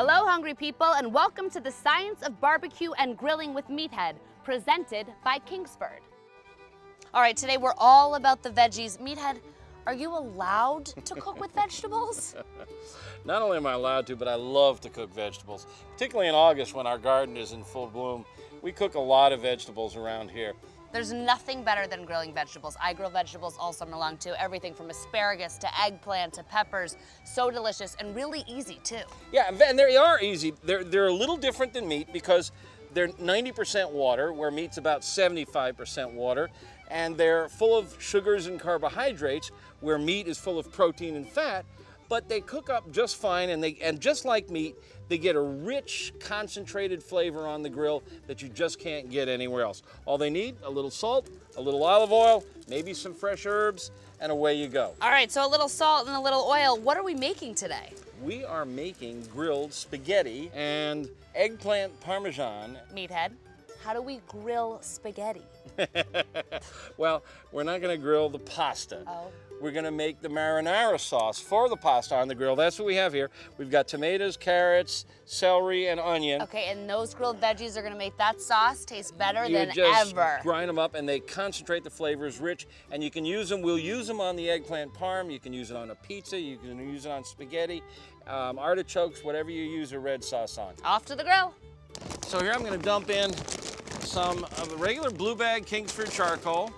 Hello, hungry people, and welcome to the Science of Barbecue and Grilling with Meathead, presented by Kingsford. All right, today we're all about the veggies. Meathead, are you allowed to cook with vegetables? Not only am I allowed to, but I love to cook vegetables. Particularly in August when our garden is in full bloom. We cook a lot of vegetables around here. There's nothing better than grilling vegetables. I grill vegetables all summer long too. Everything from asparagus to eggplant to peppers. So delicious and really easy too. Yeah, and they are easy. They're a little different than meat because they're 90% water, where meat's about 75% water. And they're full of sugars and carbohydrates, where meat is full of protein and fat. But they cook up just fine, and just like meat, they get a rich, concentrated flavor on the grill that you just can't get anywhere else. All they need, a little salt, a little olive oil, maybe some fresh herbs, and away you go. All right, so a little salt and a little oil. What are we making today? We are making grilled spaghetti and eggplant Parmesan. Meathead, how do we grill spaghetti? Well, we're not gonna grill the pasta. Oh. We're gonna make the marinara sauce for the pasta on the grill. That's what we have here. We've got tomatoes, carrots, celery, and onion. Okay, and those grilled veggies are gonna make that sauce taste better You than just ever. grind them up and they concentrate the flavors rich, and you can use them. We'll use them on the eggplant parm. You can use it on a pizza. You can use it on spaghetti, artichokes, whatever you use a red sauce on. Off to the grill. So here I'm gonna dump in some of the regular blue bag Kingsford charcoal.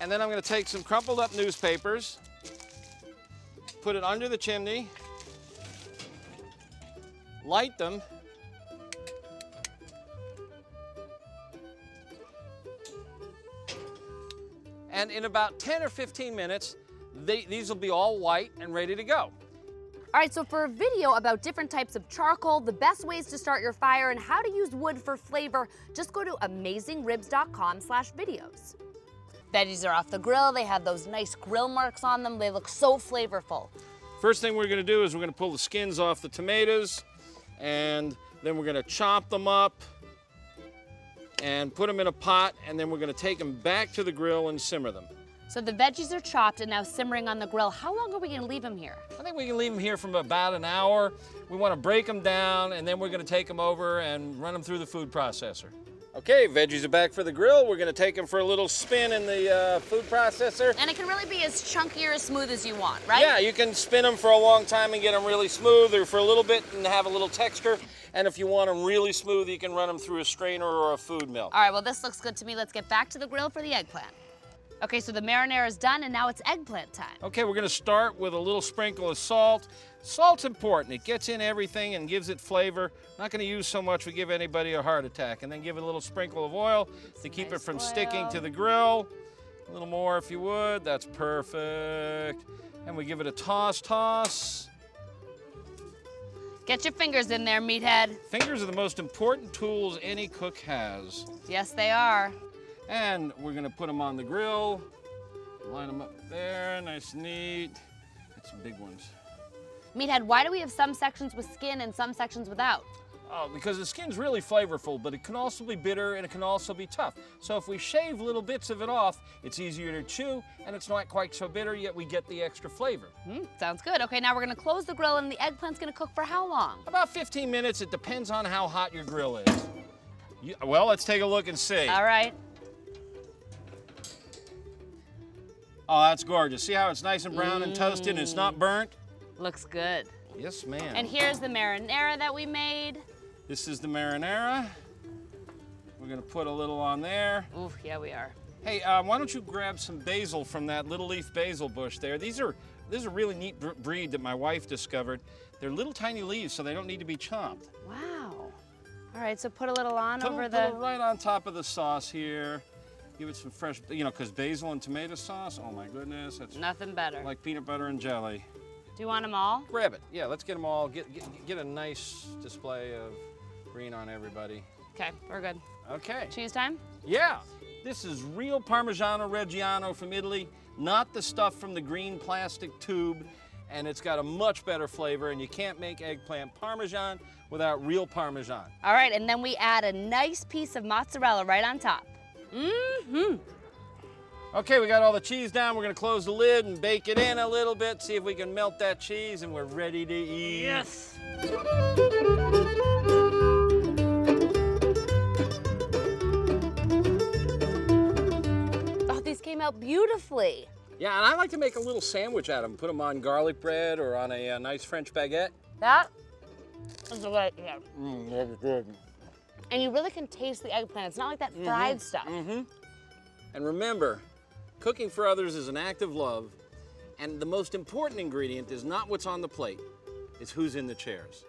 And then I'm going to take some crumpled up newspapers, put it under the chimney, light them, and in about 10 or 15 minutes, these will be all white and ready to go. All right, so for a video about different types of charcoal, the best ways to start your fire, and how to use wood for flavor, just go to amazingribs.com/videos. Veggies are off the grill. They have those nice grill marks on them. They look so flavorful. First thing we're gonna do is we're gonna pull the skins off the tomatoes, and then we're gonna chop them up and put them in a pot, and then we're gonna take them back to the grill and simmer them. So the veggies are chopped and now simmering on the grill. How long are we gonna leave them here? I think we can leave them here for about an hour. We wanna break them down, and then we're gonna take them over and run them through the food processor. Okay, veggies are back for the grill. We're gonna take them for a little spin in the food processor. And it can really be as chunky or as smooth as you want, right? Yeah, you can spin them for a long time and get them really smooth, or for a little bit and have a little texture. And if you want them really smooth, you can run them through a strainer or a food mill. All right, well, this looks good to me. Let's get back to the grill for the eggplant. Okay, so the marinara is done, and now it's eggplant time. Okay, we're gonna start with a little sprinkle of salt. Salt's important. It gets in everything and gives it flavor. Not gonna use so much we give anybody a heart attack. And then give it a little sprinkle of oil to keep it from sticking to the grill. A little more if you would. That's perfect. And we give it a toss. Get your fingers in there, meathead. Fingers are the most important tools any cook has. Yes, they are. And we're gonna put them on the grill. Line them up there, nice and neat. Get some big ones. Meathead, why do we have some sections with skin and some sections without? Oh, because the skin's really flavorful, but it can also be bitter and it can also be tough. So if we shave little bits of it off, it's easier to chew and it's not quite so bitter, yet we get the extra flavor. Sounds good. Okay, now we're gonna close the grill, and the eggplant's gonna cook for how long? About 15 minutes. It depends on how hot your grill is. Well, let's take a look and see. All right. Oh, that's gorgeous. See how it's nice and brown and toasted and it's not burnt? Looks good. Yes, ma'am. And here's the marinara that we made. This is the marinara. We're gonna put a little on there. Ooh, yeah, we are. Hey, why don't you grab some basil from that little leaf basil bush there? This is a really neat breed that my wife discovered. They're little tiny leaves, so they don't need to be chopped. Wow. All right, so put a little on Put over it right on top of the sauce here. Give it some fresh, because basil and tomato sauce, oh my goodness, that's nothing better. like peanut butter and jelly. Do you want them all? Grab it. Yeah, let's get them all. Get a nice display of green on everybody. Okay, we're good. Okay. Cheese time? Yeah. This is real Parmigiano-Reggiano from Italy, not the stuff from the green plastic tube, and it's got a much better flavor, and you can't make eggplant Parmesan without real Parmesan. All right, and then we add a nice piece of mozzarella right on top. Okay, we got all the cheese down. We're gonna close the lid and bake it in a little bit, see if we can melt that cheese, and we're ready to eat. Yes. Oh, these came out beautifully. Yeah, and I like to make a little sandwich out of them. Put them on garlic bread or on a nice French baguette. That is the way, yeah. That's good. And you really can taste the eggplant. It's not like that fried stuff. And remember, cooking for others is an act of love, and the most important ingredient is not what's on the plate, it's who's in the chairs.